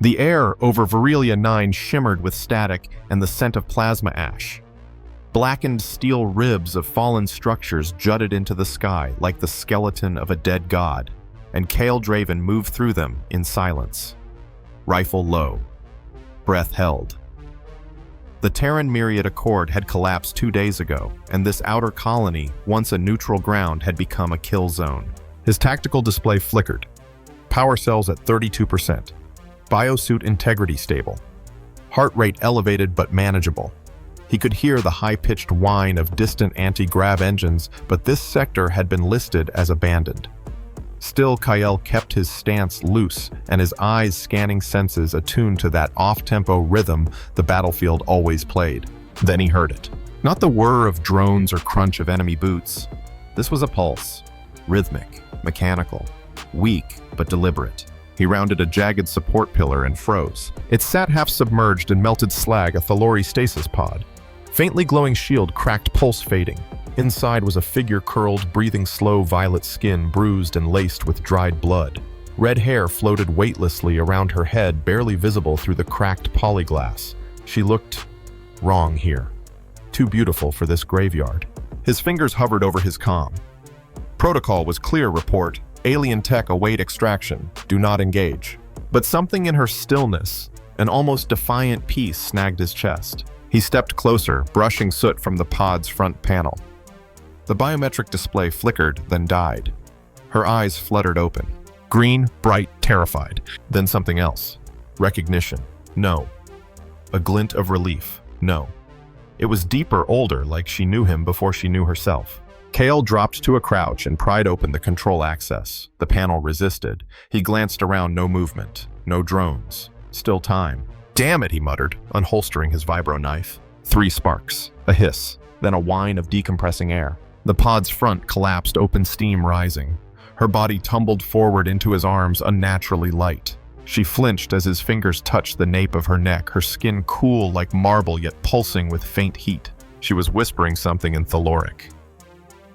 The air over Virelia 9 shimmered with static and the scent of plasma ash. Blackened steel ribs of fallen structures jutted into the sky like the skeleton of a dead god, and Kale Draven moved through them in silence. Rifle low. Breath held. The Terran Myriad Accord had collapsed 2 days ago, and this outer colony, once a neutral ground, had become a kill zone. His tactical display flickered. Power cells at 32%. Biosuit integrity stable. Heart rate elevated but manageable. He could hear the high-pitched whine of distant anti-grav engines, but this sector had been listed as abandoned. Still, Kyle kept his stance loose and his eyes scanning senses attuned to that off-tempo rhythm the battlefield always played. Then he heard it. Not the whir of drones or crunch of enemy boots. This was a pulse. Rhythmic, mechanical, weak but deliberate. He rounded a jagged support pillar and froze. It sat half-submerged in melted slag, a Thalori stasis pod. Faintly glowing shield cracked, pulse fading. Inside was a figure curled, breathing slow, violet skin bruised and laced with dried blood. Red hair floated weightlessly around her head, barely visible through the cracked polyglass. She looked wrong here. Too beautiful for this graveyard. His fingers hovered over his comm. Protocol was clear, report. Alien tech await extraction. Do not engage. But something in her stillness, an almost defiant peace, snagged his chest. He stepped closer, brushing soot from the pod's front panel. The biometric display flickered, then died. Her eyes fluttered open. Green, bright, terrified. Then something else. Recognition. No. A glint of relief. No. It was deeper, older, like she knew him before she knew herself. Kale dropped to a crouch and pried open the control access. The panel resisted. He glanced around, no movement. No drones. Still time. Damn it, he muttered, unholstering his vibro knife. 3 sparks. A hiss. Then a whine of decompressing air. The pod's front collapsed, open steam rising. Her body tumbled forward into his arms, unnaturally light. She flinched as his fingers touched the nape of her neck, her skin cool like marble yet pulsing with faint heat. She was whispering something in Thaloric.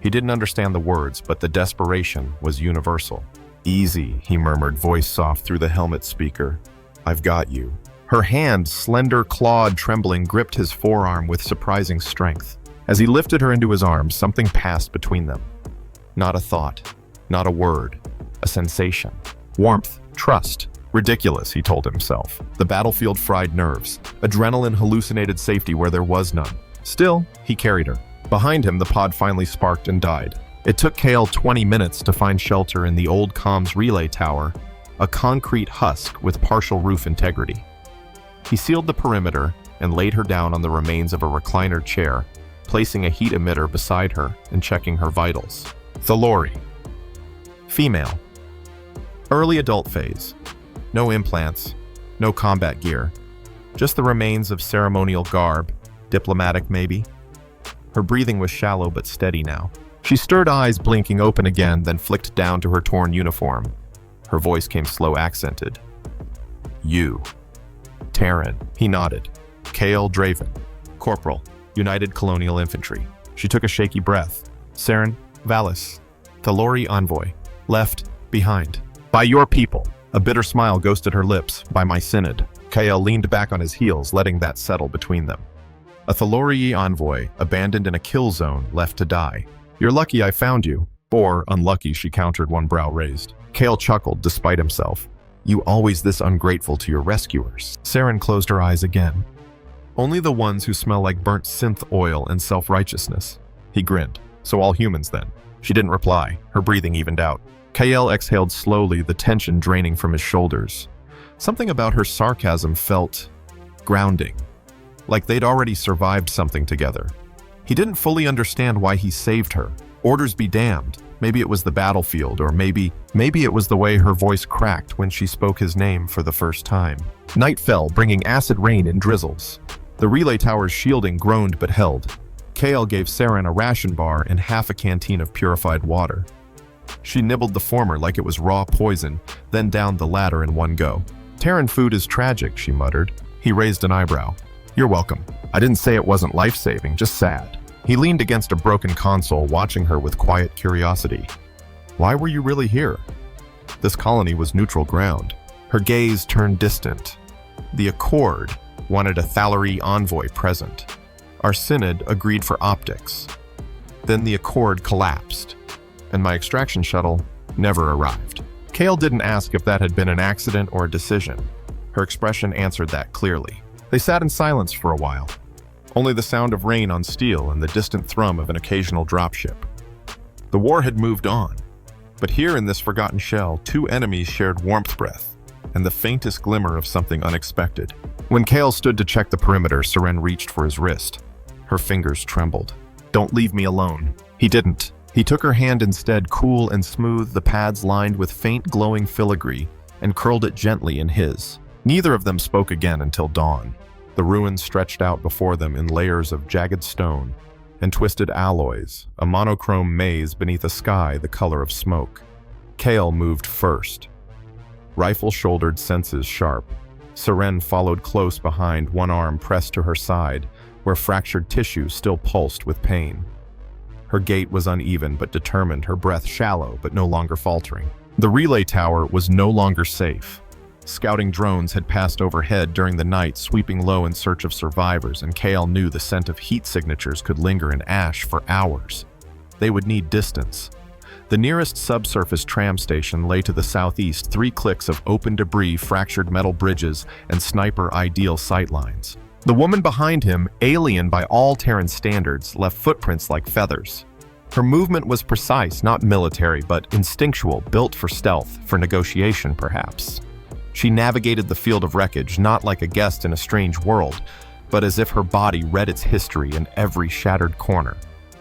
He didn't understand the words, but the desperation was universal. Easy, he murmured, voice soft through the helmet speaker. I've got you. Her hand, slender, clawed, trembling, gripped his forearm with surprising strength. As he lifted her into his arms, something passed between them. Not a thought, not a word, a sensation. Warmth, trust. Ridiculous, he told himself. The battlefield fried nerves. Adrenaline hallucinated safety where there was none. Still, he carried her. Behind him, the pod finally sparked and died. It took Kale 20 minutes to find shelter in the old comms relay tower, a concrete husk with partial roof integrity. He sealed the perimeter and laid her down on the remains of a recliner chair, placing a heat emitter beside her and checking her vitals. Thalori. Female. Early adult phase. No implants, no combat gear. Just the remains of ceremonial garb, diplomatic maybe. Her breathing was shallow but steady now. She stirred, eyes blinking open again, then flicked down to her torn uniform. Her voice came slow, accented. You. Terran. He nodded. Kale Draven. Corporal. United Colonial Infantry. She took a shaky breath. Saren, Valis. Thalori envoy. Left, behind. By your people. A bitter smile ghosted her lips. By my synod. Kale leaned back on his heels, letting that settle between them. A Thalori envoy, abandoned in a kill zone, left to die. You're lucky I found you. Or unlucky, she countered, one brow raised. Kale chuckled, despite himself. You always this ungrateful to your rescuers. Saren closed her eyes again. Only the ones who smell like burnt synth oil and self-righteousness. He grinned. So all humans then. She didn't reply. Her breathing evened out. Kale exhaled slowly, the tension draining from his shoulders. Something about her sarcasm felt grounding. Like they'd already survived something together. He didn't fully understand why he saved her. Orders be damned. Maybe it was the battlefield, or maybe it was the way her voice cracked when she spoke his name for the first time. Night fell, bringing acid rain and drizzles. The relay tower's shielding groaned but held. Kale gave Saren a ration bar and half a canteen of purified water. She nibbled the former like it was raw poison, then downed the latter in one go. Terran food is tragic, she muttered. He raised an eyebrow. You're welcome. I didn't say it wasn't life-saving, just sad. He leaned against a broken console, watching her with quiet curiosity. Why were you really here? This colony was neutral ground. Her gaze turned distant. The Accord wanted a Thalary envoy present. Our Synod agreed for optics. Then the Accord collapsed, and my extraction shuttle never arrived. Kale didn't ask if that had been an accident or a decision. Her expression answered that clearly. They sat in silence for a while. Only the sound of rain on steel and the distant thrum of an occasional dropship. The war had moved on, but here in this forgotten shell, two enemies shared warmth breath and the faintest glimmer of something unexpected. When Kale stood to check the perimeter, Seren reached for his wrist. Her fingers trembled. "Don't leave me alone." He didn't. He took her hand instead, cool and smooth, the pads lined with faint glowing filigree, and curled it gently in his. Neither of them spoke again until dawn. The ruins stretched out before them in layers of jagged stone and twisted alloys, a monochrome maze beneath a sky the color of smoke. Kale moved first. Rifle-shouldered, senses sharp, Seren followed close behind, one arm pressed to her side, where fractured tissue still pulsed with pain. Her gait was uneven but determined, her breath shallow but no longer faltering. The relay tower was no longer safe. Scouting drones had passed overhead during the night, sweeping low in search of survivors, and Kale knew the scent of heat signatures could linger in ash for hours. They would need distance. The nearest subsurface tram station lay to the southeast, 3 clicks of open debris, fractured metal bridges, and sniper-ideal sightlines. The woman behind him, alien by all Terran standards, left footprints like feathers. Her movement was precise, not military, but instinctual, built for stealth, for negotiation perhaps. She navigated the field of wreckage, not like a guest in a strange world, but as if her body read its history in every shattered corner.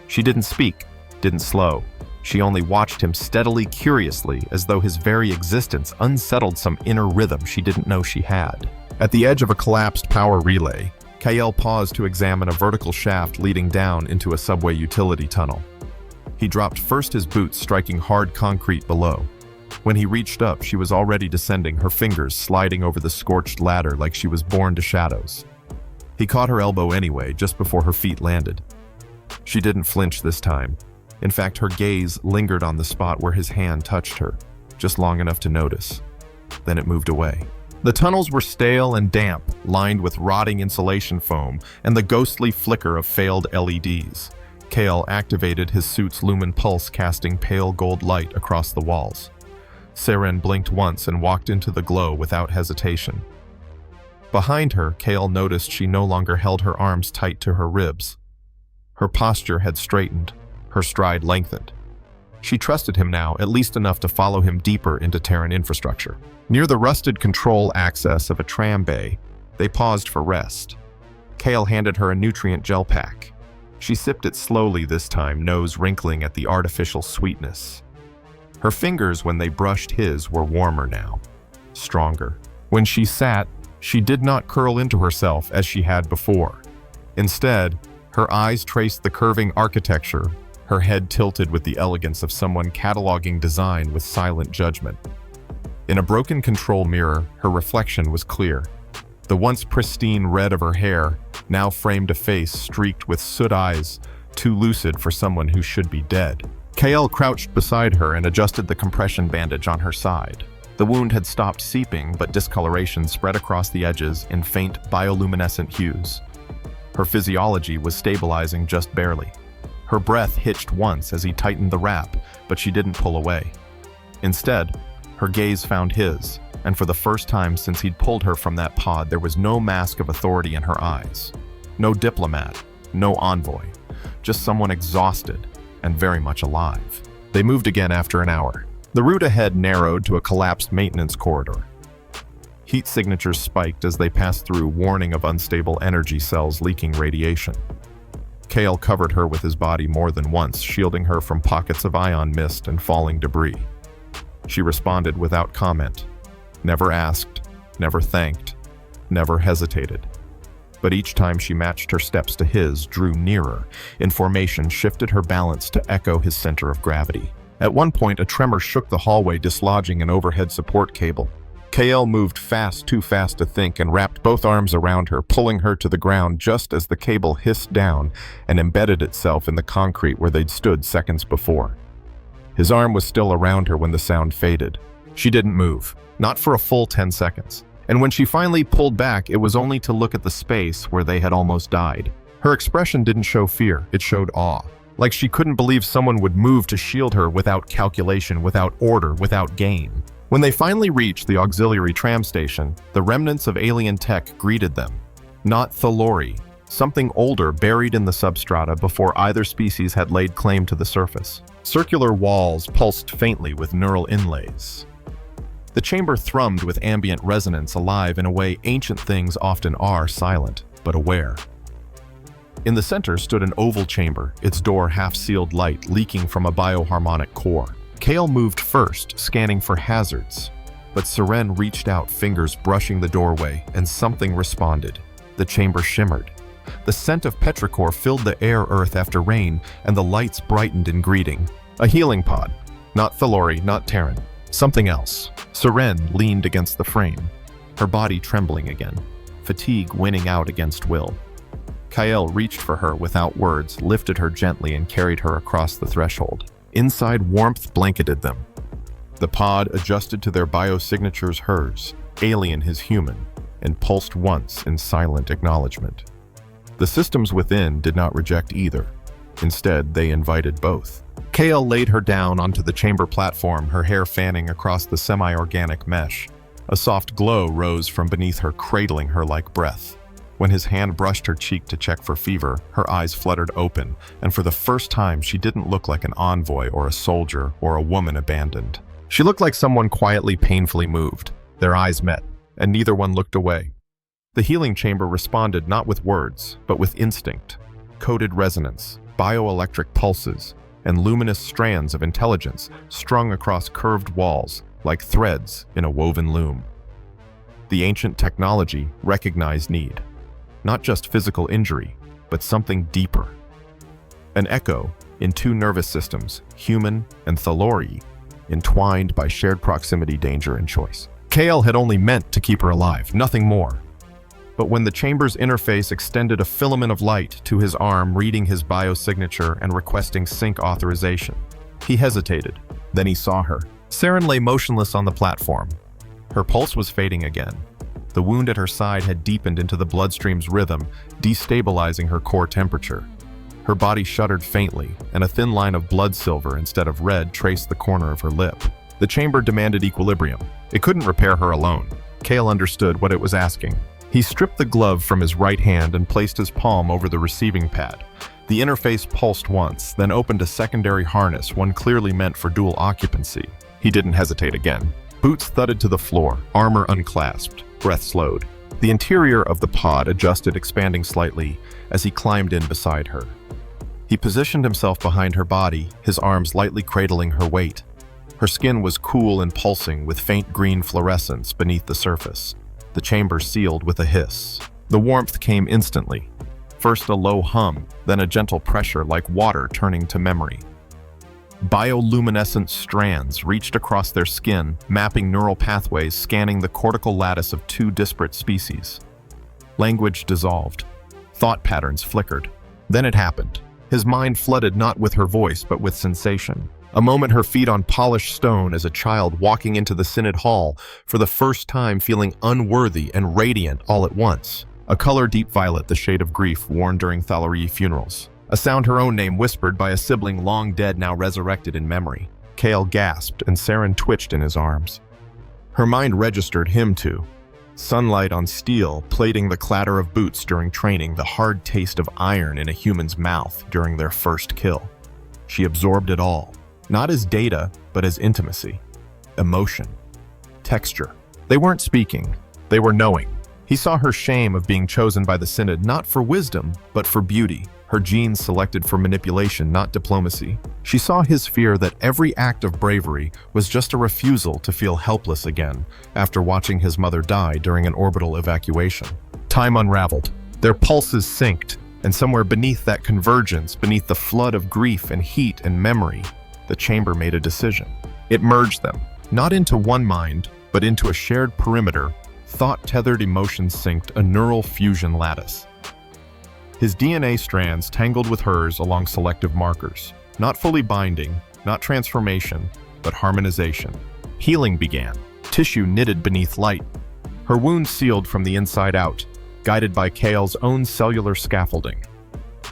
She didn't speak, didn't slow. She only watched him steadily, curiously, as though his very existence unsettled some inner rhythm she didn't know she had. At the edge of a collapsed power relay, Kale paused to examine a vertical shaft leading down into a subway utility tunnel. He dropped first his boots, striking hard concrete below. When he reached up, she was already descending, her fingers sliding over the scorched ladder like she was born to shadows. He caught her elbow anyway, just before her feet landed. She didn't flinch this time. In fact, her gaze lingered on the spot where his hand touched her, just long enough to notice. Then it moved away. The tunnels were stale and damp, lined with rotting insulation foam and the ghostly flicker of failed LEDs. Kale activated his suit's lumen pulse, casting pale gold light across the walls. Seren blinked once and walked into the glow without hesitation. Behind her, Kale noticed she no longer held her arms tight to her ribs. Her posture had straightened, her stride lengthened. She trusted him now, at least enough to follow him deeper into Terran infrastructure. Near the rusted control access of a tram bay, they paused for rest. Kale handed her a nutrient gel pack. She sipped it slowly this time, nose wrinkling at the artificial sweetness. Her fingers, when they brushed his, were warmer now, stronger. When she sat, she did not curl into herself as she had before. Instead, her eyes traced the curving architecture, her head tilted with the elegance of someone cataloging design with silent judgment. In a broken control mirror, her reflection was clear. The once pristine red of her hair now framed a face streaked with soot eyes, too lucid for someone who should be dead. Kale crouched beside her and adjusted the compression bandage on her side. The wound had stopped seeping, but discoloration spread across the edges in faint bioluminescent hues. Her physiology was stabilizing just barely. Her breath hitched once as he tightened the wrap, but she didn't pull away. Instead, her gaze found his, and for the first time since he'd pulled her from that pod, there was no mask of authority in her eyes. No diplomat, no envoy, just someone exhausted and very much alive. They moved again after an hour. The route ahead narrowed to a collapsed maintenance corridor. Heat signatures spiked as they passed through, warning of unstable energy cells leaking radiation. Kale covered her with his body more than once, shielding her from pockets of ion mist and falling debris. She responded without comment, never asked, never thanked, never hesitated. But each time she matched her steps to his, drew nearer, in formation, shifted her balance to echo his center of gravity. At one point, a tremor shook the hallway, dislodging an overhead support cable. Kale moved fast, too fast to think, and wrapped both arms around her, pulling her to the ground just as the cable hissed down and embedded itself in the concrete where they'd stood seconds before. His arm was still around her when the sound faded. She didn't move. not for a full 10 seconds. And when she finally pulled back, it was only to look at the space where they had almost died. Her expression didn't show fear, it showed awe. Like she couldn't believe someone would move to shield her without calculation, without order, without gain. When they finally reached the auxiliary tram station, the remnants of alien tech greeted them. Not Thalori, something older buried in the substrata before either species had laid claim to the surface. Circular walls pulsed faintly with neural inlays. The chamber thrummed with ambient resonance, alive in a way ancient things often are, silent, but aware. In the center stood an oval chamber, its door half-sealed, light leaking from a bioharmonic core. Kale moved first, scanning for hazards, but Seren reached out, fingers brushing the doorway, and something responded. The chamber shimmered. The scent of petrichor filled the air earth after rain, and the lights brightened in greeting. A healing pod. Not Thalori, not Terran. Something else. Seren leaned against the frame, her body trembling again, fatigue winning out against will. Kael reached for her without words, lifted her gently, and carried her across the threshold. Inside, warmth blanketed them. The pod adjusted to their biosignatures, hers, alien his human, and pulsed once in silent acknowledgement. The systems within did not reject either. Instead, they invited both. Kael laid her down onto the chamber platform, her hair fanning across the semi-organic mesh. A soft glow rose from beneath her, cradling her like breath. When his hand brushed her cheek to check for fever, her eyes fluttered open, and for the first time she didn't look like an envoy or a soldier or a woman abandoned. She looked like someone quietly, painfully moved. Their eyes met, and neither one looked away. The healing chamber responded not with words, but with instinct. Coded resonance, bioelectric pulses, and luminous strands of intelligence strung across curved walls like threads in a woven loom. The ancient technology recognized need. Not just physical injury, but something deeper. An echo in two nervous systems, human and Thalori, entwined by shared proximity, danger, and choice. Kael had only meant to keep her alive, nothing more. But when the chamber's interface extended a filament of light to his arm, reading his biosignature and requesting sync authorization, he hesitated. Then he saw her. Seren lay motionless on the platform. Her pulse was fading again. The wound at her side had deepened into the bloodstream's rhythm, destabilizing her core temperature. Her body shuddered faintly, and a thin line of blood silver instead of red traced the corner of her lip. The chamber demanded equilibrium. It couldn't repair her alone. Kael understood what it was asking. He stripped the glove from his right hand and placed his palm over the receiving pad. The interface pulsed once, then opened a secondary harness, one clearly meant for dual occupancy. He didn't hesitate again. Boots thudded to the floor, armor unclasped. Breath slowed. The interior of the pod adjusted, expanding slightly as he climbed in beside her. He positioned himself behind her body, his arms lightly cradling her weight. Her skin was cool and pulsing with faint green fluorescence beneath the surface. The chamber sealed with a hiss. The warmth came instantly. First a low hum, then a gentle pressure like water turning to memory. Bioluminescent strands reached across their skin, mapping neural pathways, scanning the cortical lattice of two disparate species. Language dissolved. Thought patterns flickered. Then it happened. His mind flooded not with her voice, but with sensation. A moment her feet on polished stone as a child walking into the Synod Hall, for the first time feeling unworthy and radiant all at once. A color deep violet, the shade of grief worn during Thalori funerals. A sound her own name whispered by a sibling long dead, now resurrected in memory. Kael gasped, and Seren twitched in his arms. Her mind registered him too. Sunlight on steel, plating the clatter of boots during training, the hard taste of iron in a human's mouth during their first kill. She absorbed it all, not as data, but as intimacy, emotion, texture. They weren't speaking, they were knowing. He saw her shame of being chosen by the Synod not for wisdom, but for beauty. Her genes selected for manipulation, not diplomacy. She saw his fear that every act of bravery was just a refusal to feel helpless again after watching his mother die during an orbital evacuation. Time unraveled. Their pulses synced, and somewhere beneath that convergence, beneath the flood of grief and heat and memory, the chamber made a decision. It merged them, not into one mind, but into a shared perimeter, thought-tethered emotions synced, a neural fusion lattice. His DNA strands tangled with hers along selective markers, not fully binding, not transformation, but harmonization. Healing began. tissue knitted beneath light. Her wounds sealed from the inside out, guided by Kale's own cellular scaffolding.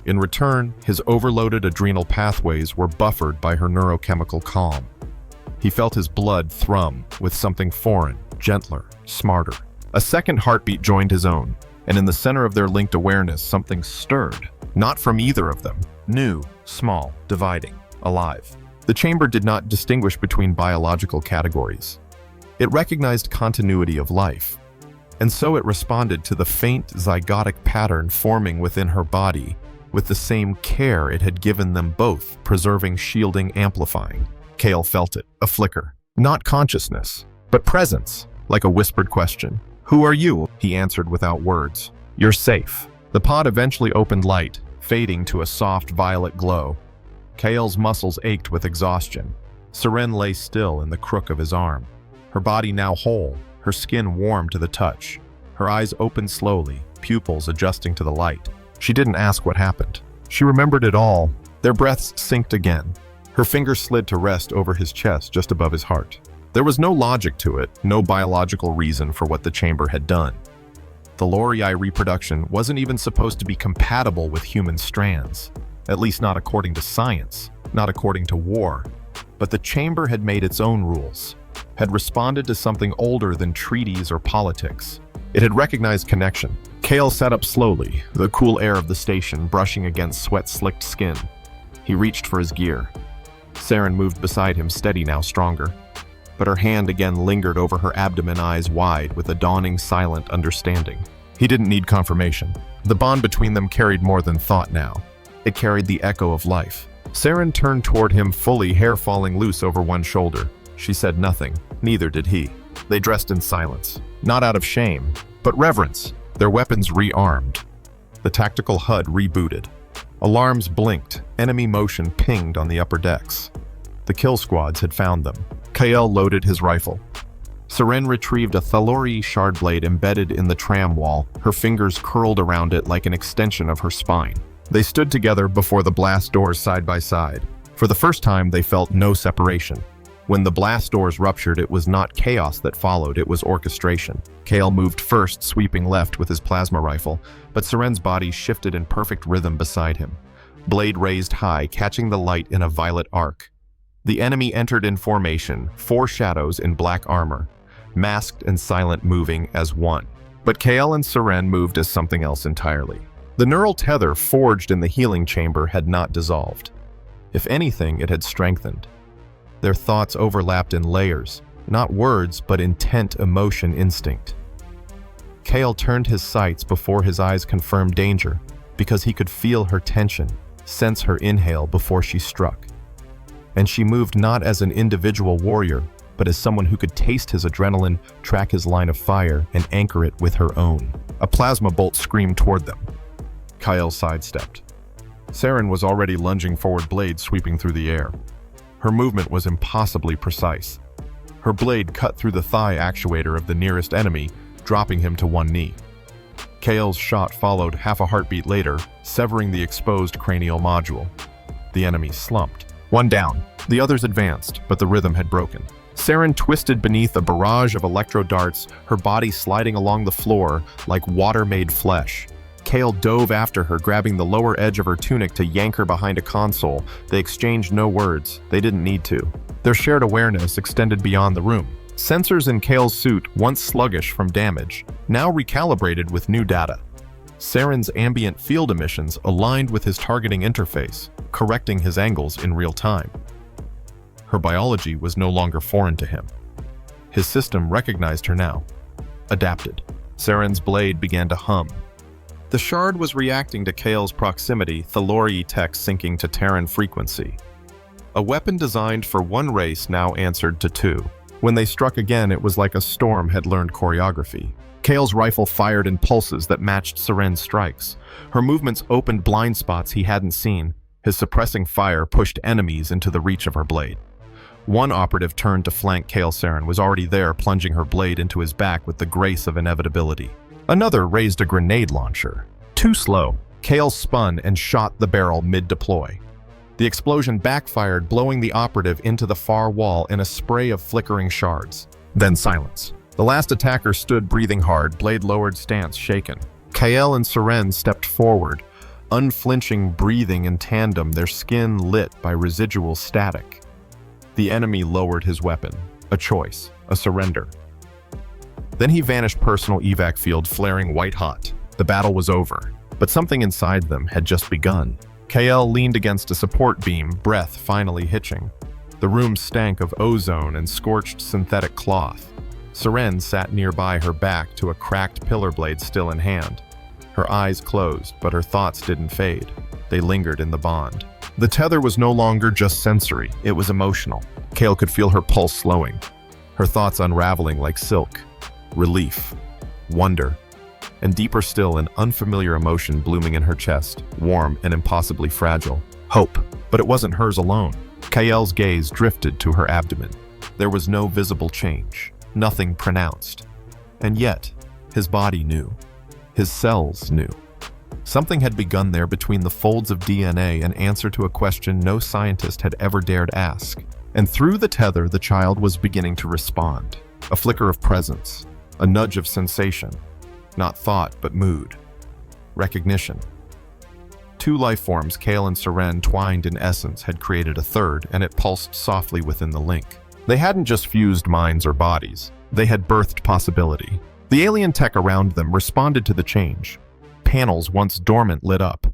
In return, his overloaded adrenal pathways were buffered by her neurochemical calm. He felt his blood thrum with something foreign, gentler, smarter. A second heartbeat joined his own, and in the center of their linked awareness, something stirred. Not from either of them. New, small, dividing, alive. The chamber did not distinguish between biological categories. It recognized continuity of life, and so it responded to the faint zygotic pattern forming within her body with the same care it had given them both, preserving, shielding, amplifying. Kale felt it, a flicker. Not consciousness, but presence, like a whispered question. "Who are you?" he answered without words. "You're safe." The pod eventually opened light, fading to a soft violet glow. Kale's muscles ached with exhaustion. Seren lay still in the crook of his arm. Her body now whole, her skin warm to the touch. Her eyes opened slowly, pupils adjusting to the light. She didn't ask what happened. She remembered it all. Their breaths synced again. Her fingers slid to rest over his chest just above his heart. There was no logic to it, no biological reason for what the chamber had done. The Lorei reproduction wasn't even supposed to be compatible with human strands, at least not according to science, not according to war. But the chamber had made its own rules, had responded to something older than treaties or politics. It had recognized connection. Kale sat up slowly, the cool air of the station brushing against sweat-slicked skin. He reached for his gear. Seren moved beside him, steady now, stronger. But her hand again lingered over her abdomen, eyes wide with a dawning silent understanding. He didn't need confirmation. The bond between them carried more than thought now. It carried the echo of life. Seren turned toward him fully, hair falling loose over one shoulder. She said nothing, neither did he. They dressed in silence, not out of shame, but reverence, their weapons rearmed. The tactical HUD rebooted. Alarms blinked, enemy motion pinged on the upper decks. The kill squads had found them. Kale loaded his rifle. Seren retrieved a Thalori shard blade embedded in the tram wall, her fingers curled around it like an extension of her spine. They stood together before the blast doors side by side. For the first time, they felt no separation. When the blast doors ruptured, it was not chaos that followed, it was orchestration. Kale moved first, sweeping left with his plasma rifle, but Seren's body shifted in perfect rhythm beside him. Blade raised high, catching the light in a violet arc. The enemy entered in formation, 4 shadows in black armor, masked and silent, moving as one. But Kale and Seren moved as something else entirely. The neural tether forged in the healing chamber had not dissolved. If anything, it had strengthened. Their thoughts overlapped in layers, not words, but intent, emotion, instinct. Kale turned his sights before his eyes confirmed danger, because he could feel her tension, sense her inhale before she struck. And she moved not as an individual warrior, but as someone who could taste his adrenaline, track his line of fire, and anchor it with her own. A plasma bolt screamed toward them. Kyle sidestepped. Seren was already lunging forward, blade sweeping through the air. Her movement was impossibly precise. Her blade cut through the thigh actuator of the nearest enemy, dropping him to one knee. Kale's shot followed half a heartbeat later, severing the exposed cranial module. The enemy slumped. One down. The others advanced, but the rhythm had broken. Seren twisted beneath a barrage of electro darts, her body sliding along the floor like water-made flesh. Kale dove after her, grabbing the lower edge of her tunic to yank her behind a console. They exchanged no words. They didn't need to. Their shared awareness extended beyond the room. Sensors in Kale's suit, once sluggish from damage, now recalibrated with new data. Seren's ambient field emissions aligned with his targeting interface, correcting his angles in real time. Her biology was no longer foreign to him. His system recognized her now, adapted. Seren's blade began to hum. The shard was reacting to Kale's proximity, Thalori tech syncing to Terran frequency. A weapon designed for one race now answered to 2. When they struck again, it was like a storm had learned choreography. Kale's rifle fired in pulses that matched Seren's strikes. Her movements opened blind spots he hadn't seen. His suppressing fire pushed enemies into the reach of her blade. One operative turned to flank Kale. Seren was already there, plunging her blade into his back with the grace of inevitability. Another raised a grenade launcher. Too slow. Kale spun and shot the barrel mid-deploy. The explosion backfired, blowing the operative into the far wall in a spray of flickering shards. Then silence. The last attacker stood breathing hard, blade lowered, stance shaken. Kael and Seren stepped forward, unflinching, breathing in tandem, their skin lit by residual static. The enemy lowered his weapon. A choice. A surrender. Then he vanished, personal evac field flaring white-hot. The battle was over, but something inside them had just begun. Kael leaned against a support beam, breath finally hitching. The room stank of ozone and scorched synthetic cloth. Seren sat nearby, her back to a cracked pillar blade still in hand. Her eyes closed, but her thoughts didn't fade. They lingered in the bond. The tether was no longer just sensory, it was emotional. Kael could feel her pulse slowing, her thoughts unraveling like silk. Relief, wonder, and deeper still, an unfamiliar emotion blooming in her chest, warm and impossibly fragile. Hope, but it wasn't hers alone. Kael's gaze drifted to her abdomen. There was no visible change, nothing pronounced. And yet, his body knew. His cells knew. Something had begun there between the folds of DNA, an answer to a question no scientist had ever dared ask. And through the tether, the child was beginning to respond. A flicker of presence, a nudge of sensation. Not thought, but mood. Recognition. Two life forms, Kael and Seren, twined in essence, had created a third, and it pulsed softly within the link. They hadn't just fused minds or bodies. They had birthed possibility. The alien tech around them responded to the change. Panels once dormant lit up.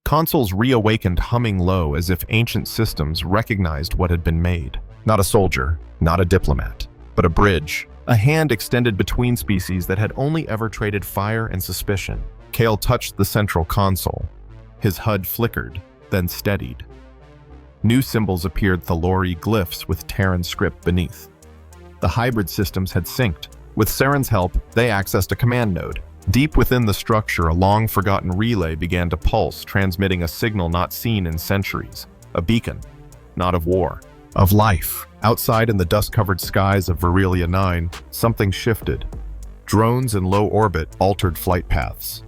Consoles reawakened, humming low as if ancient systems recognized what had been made. Not a soldier, not a diplomat, but a bridge. A hand extended between species that had only ever traded fire and suspicion. Kael touched the central console. His HUD flickered, then steadied. New symbols appeared, Thalori glyphs with Terran script beneath. The hybrid systems had synced. With Seren's help, they accessed a command node. Deep within the structure, a long-forgotten relay began to pulse, transmitting a signal not seen in centuries. A beacon, not of war, of life. Outside in the dust-covered skies of Virelia 9, something shifted. Drones in low orbit altered flight paths.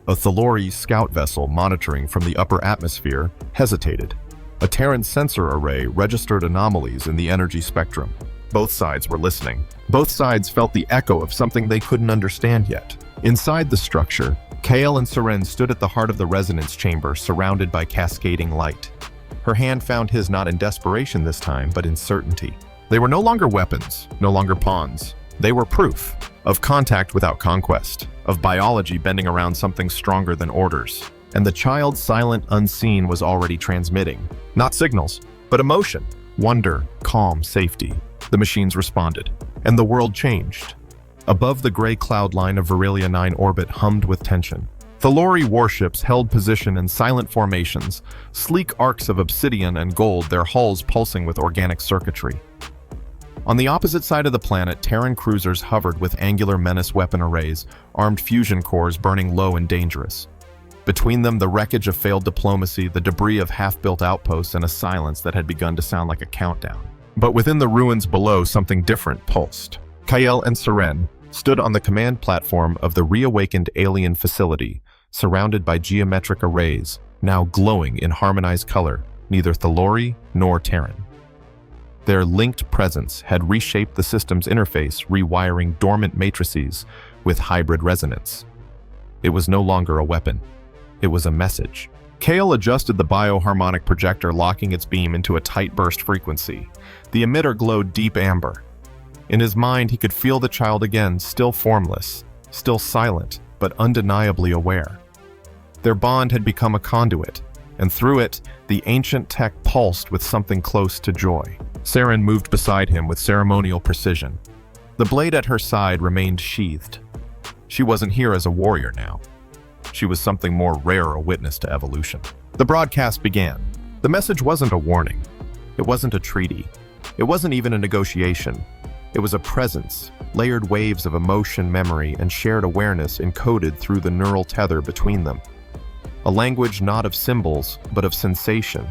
A Thalori scout vessel monitoring from the upper atmosphere hesitated. A Terran sensor array registered anomalies in the energy spectrum. Both sides were listening. Both sides felt the echo of something they couldn't understand yet. Inside the structure, Kael and Seren stood at the heart of the resonance chamber, surrounded by cascading light. Her hand found his, not in desperation this time, but in certainty. They were no longer weapons, no longer pawns. They were proof of contact without conquest, of biology bending around something stronger than orders. And the child, silent, unseen, was already transmitting. Not signals, but emotion. Wonder, calm, safety. The machines responded, and the world changed. Above the gray cloud line of Virelia 9 orbit hummed with tension. Thalori warships held position in silent formations, sleek arcs of obsidian and gold, their hulls pulsing with organic circuitry. On the opposite side of the planet, Terran cruisers hovered with angular menace weapon arrays, armed fusion cores burning low and dangerous. Between them, the wreckage of failed diplomacy, the debris of half-built outposts, and a silence that had begun to sound like a countdown. But within the ruins below, something different pulsed. Kael and Seren stood on the command platform of the reawakened alien facility, surrounded by geometric arrays, now glowing in harmonized color, neither Thalori nor Terran. Their linked presence had reshaped the system's interface, rewiring dormant matrices with hybrid resonance. It was no longer a weapon. It was a message. Kael adjusted the bioharmonic projector, locking its beam into a tight burst frequency. The emitter glowed deep amber. In his mind, he could feel the child again, still formless, still silent, but undeniably aware. Their bond had become a conduit, and through it, the ancient tech pulsed with something close to joy. Seren moved beside him with ceremonial precision. The blade at her side remained sheathed. She wasn't here as a warrior now. She was something more rare, a witness to evolution. The broadcast began. The message wasn't a warning. It wasn't a treaty. It wasn't even a negotiation. It was a presence, layered waves of emotion, memory, and shared awareness encoded through the neural tether between them. A language not of symbols, but of sensation,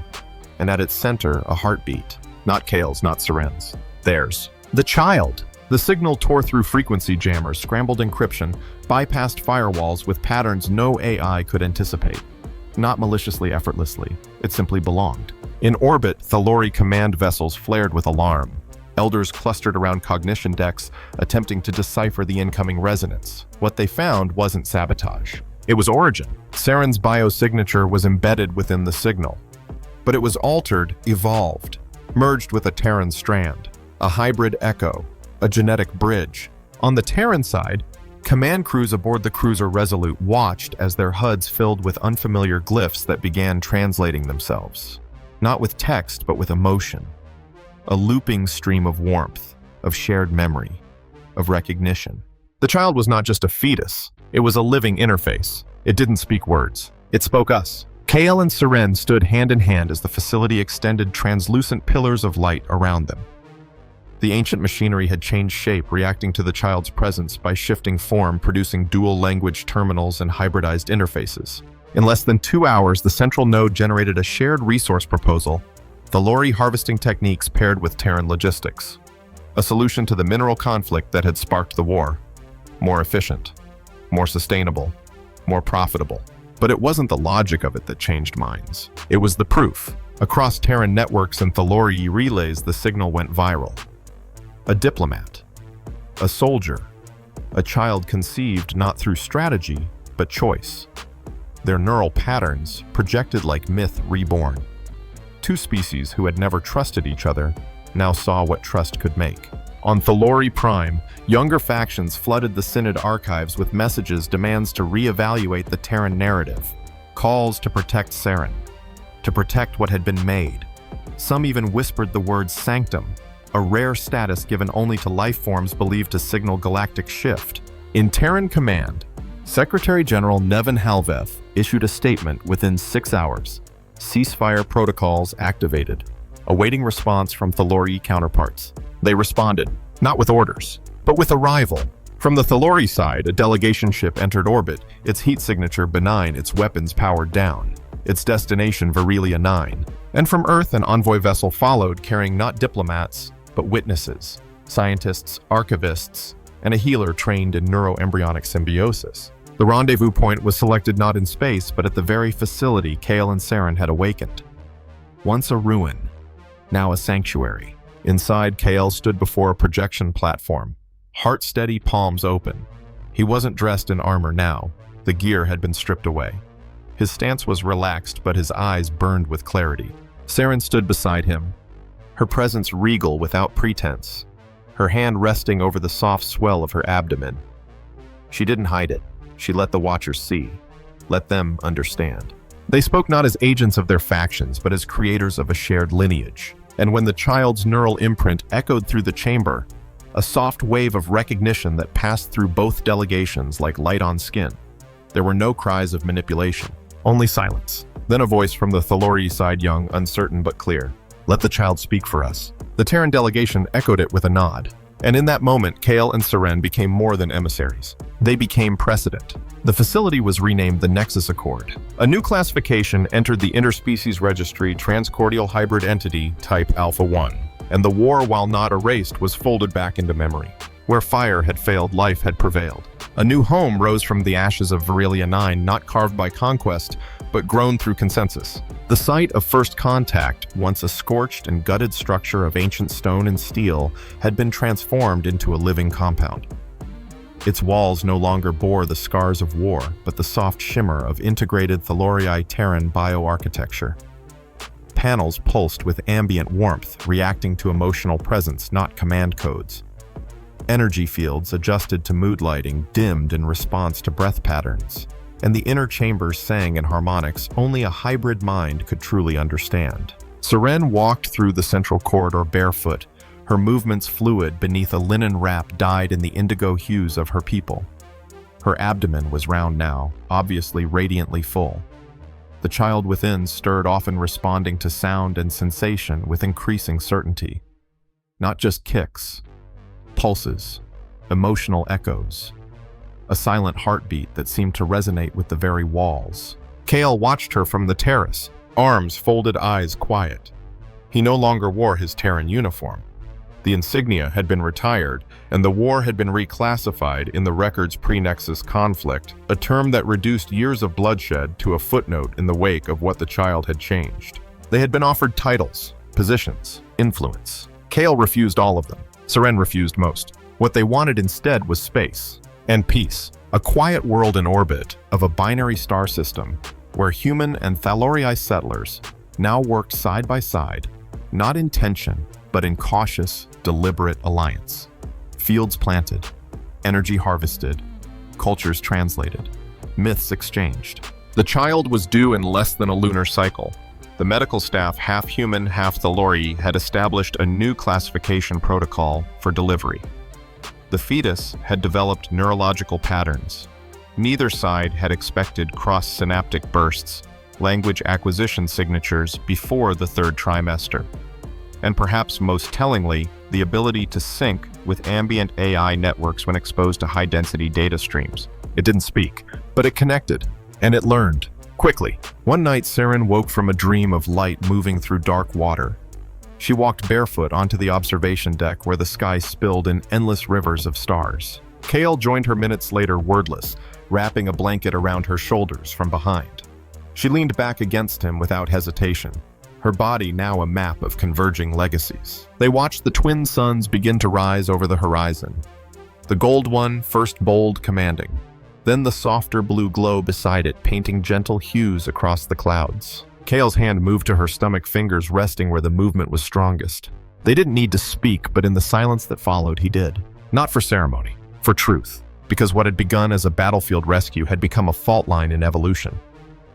and at its center, a heartbeat. Not Kael's, not Seren's. Theirs. The child! The signal tore through frequency jammers, scrambled encryption, bypassed firewalls with patterns no AI could anticipate. Not maliciously, effortlessly. It simply belonged. In orbit, Thalori command vessels flared with alarm. Elders clustered around cognition decks, attempting to decipher the incoming resonance. What they found wasn't sabotage. It was origin. Saren's biosignature was embedded within the signal. But it was altered, evolved, merged with a Terran strand, a hybrid echo, a genetic bridge. On the Terran side, command crews aboard the cruiser Resolute watched as their HUDs filled with unfamiliar glyphs that began translating themselves. Not with text, but with emotion. A looping stream of warmth, of shared memory, of recognition. The child was not just a fetus, it was a living interface. It didn't speak words. It spoke us. Kale and Seren stood hand in hand as the facility extended translucent pillars of light around them. The ancient machinery had changed shape, reacting to the child's presence by shifting form, producing dual-language terminals and hybridized interfaces. In less than 2 hours, the central node generated a shared resource proposal, Thalori harvesting techniques paired with Terran logistics. A solution to the mineral conflict that had sparked the war. More efficient, more sustainable, more profitable. But it wasn't the logic of it that changed minds. It was the proof. Across Terran networks and Thalori relays, the signal went viral. A diplomat, a soldier, a child conceived not through strategy, but choice. Their neural patterns projected like myth reborn. Two species who had never trusted each other now saw what trust could make. On Thalori Prime, younger factions flooded the Synod archives with messages, demands to reevaluate the Terran narrative, calls to protect Saren, to protect what had been made. Some even whispered the word sanctum, a rare status given only to life forms believed to signal galactic shift. In Terran command, Secretary General Nevin Halveth issued a statement within 6 hours. Ceasefire protocols activated, awaiting response from Thalori counterparts. They responded, not with orders, but with arrival. From the Thalori side, a delegation ship entered orbit, its heat signature benign, its weapons powered down, its destination Virelia 9. And from Earth, an envoy vessel followed, carrying not diplomats, but witnesses, scientists, archivists, and a healer trained in neuroembryonic symbiosis. The rendezvous point was selected not in space, but at the very facility Kale and Saren had awakened. Once a ruin, now a sanctuary. Inside, Kale stood before a projection platform, heart-steady, palms open. He wasn't dressed in armor now. The gear had been stripped away. His stance was relaxed, but his eyes burned with clarity. Saren stood beside him, her presence regal without pretense, her hand resting over the soft swell of her abdomen. She didn't hide it. She let the Watchers see, let them understand. They spoke not as agents of their factions, but as creators of a shared lineage. And when the child's neural imprint echoed through the chamber, a soft wave of recognition that passed through both delegations like light on skin. There were no cries of manipulation, only silence. Then a voice from the Thalori side, young, uncertain but clear. Let the child speak for us. The Terran delegation echoed it with a nod. And in that moment, Kale and Saren became more than emissaries. They became precedent. The facility was renamed the Nexus Accord. A new classification entered the Interspecies Registry Transcordial Hybrid Entity Type Alpha 1, and the war, while not erased, was folded back into memory. Where fire had failed, life had prevailed. A new home rose from the ashes of Virelia 9, not carved by conquest, but grown through consensus. The site of first contact, once a scorched and gutted structure of ancient stone and steel, had been transformed into a living compound. Its walls no longer bore the scars of war, but the soft shimmer of integrated Thalori Terran bioarchitecture. Panels pulsed with ambient warmth, reacting to emotional presence, not command codes. Energy fields adjusted to mood lighting dimmed in response to breath patterns. And the inner chambers sang in harmonics only a hybrid mind could truly understand. Saren walked through the central corridor barefoot, her movements fluid beneath a linen wrap dyed in the indigo hues of her people. Her abdomen was round now, obviously radiantly full. The child within stirred, often responding to sound and sensation with increasing certainty. Not just kicks, pulses, emotional echoes. A silent heartbeat that seemed to resonate with the very walls. Kale watched her from the terrace, arms folded, eyes quiet. He no longer wore his Terran uniform. The insignia had been retired, and the war had been reclassified in the record's pre-Nexus conflict, a term that reduced years of bloodshed to a footnote in the wake of what the child had changed. They had been offered titles, positions, influence. Kale refused all of them. Seren refused most. What they wanted instead was space and peace, a quiet world in orbit of a binary star system where human and Thalori settlers now worked side by side, not in tension, but in cautious, deliberate alliance. Fields planted, energy harvested, cultures translated, myths exchanged. The child was due in less than a lunar cycle. The medical staff, half human, half Thalori, had established a new classification protocol for delivery. The fetus had developed neurological patterns. Neither side had expected cross-synaptic bursts, language acquisition signatures before the third trimester. And perhaps most tellingly, the ability to sync with ambient AI networks when exposed to high-density data streams. It didn't speak, but it connected, and it learned. Quickly. One night, Seren woke from a dream of light moving through dark water. She walked barefoot onto the observation deck where the sky spilled in endless rivers of stars. Kale joined her minutes later, wordless, wrapping a blanket around her shoulders from behind. She leaned back against him without hesitation, her body now a map of converging legacies. They watched the twin suns begin to rise over the horizon. The gold one first bold, commanding. Then the softer blue glow beside it, painting gentle hues across the clouds. Kale's hand moved to her stomach, fingers resting where the movement was strongest. They didn't need to speak, but in the silence that followed, he did. Not for ceremony, for truth. Because what had begun as a battlefield rescue had become a fault line in evolution.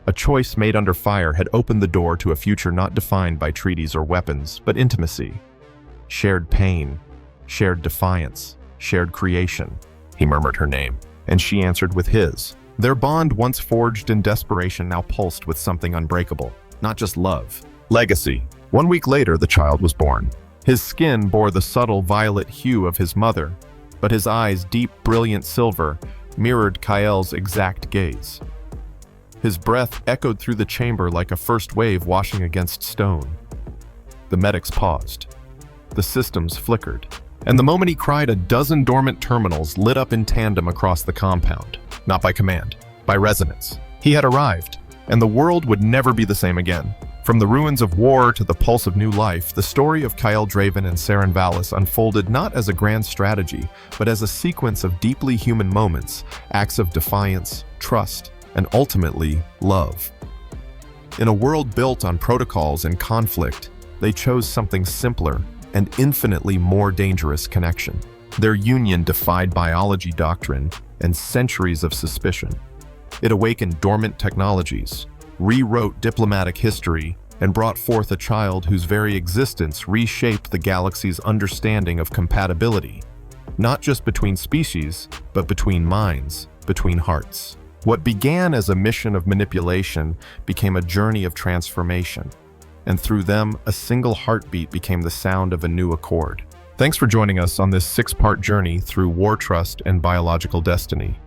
A choice made under fire had opened the door to a future not defined by treaties or weapons, but intimacy. Shared pain, shared defiance, shared creation. He murmured her name, and she answered with his. Their bond, once forged in desperation, now pulsed with something unbreakable. Not just love. Legacy. 1 week later, the child was born. His skin bore the subtle violet hue of his mother, but his eyes, deep, brilliant silver, mirrored Kael's exact gaze. His breath echoed through the chamber like a first wave washing against stone. The medics paused. The systems flickered. And the moment he cried, a dozen dormant terminals lit up in tandem across the compound. Not by command, by resonance. He had arrived, and the world would never be the same again. From the ruins of war to the pulse of new life, the story of Kael Draven and Seren Valis unfolded not as a grand strategy, but as a sequence of deeply human moments, acts of defiance, trust, and ultimately, love. In a world built on protocols and conflict, they chose something simpler and infinitely more dangerous: connection. Their union defied biology doctrine and centuries of suspicion. It awakened dormant technologies, rewrote diplomatic history, and brought forth a child whose very existence reshaped the galaxy's understanding of compatibility, not just between species, but between minds, between hearts. What began as a mission of manipulation became a journey of transformation, and through them, a single heartbeat became the sound of a new accord. Thanks for joining us on this 6-part journey through war trust and biological destiny.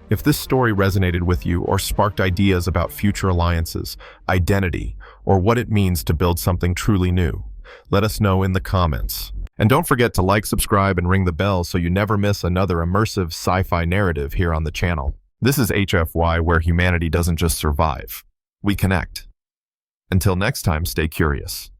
If this story resonated with you or sparked ideas about future alliances, identity, or what it means to build something truly new, let us know in the comments. And don't forget to like, subscribe, and ring the bell so you never miss another immersive sci-fi narrative here on the channel. This is HFY, where humanity doesn't just survive, we connect. Until next time, stay curious.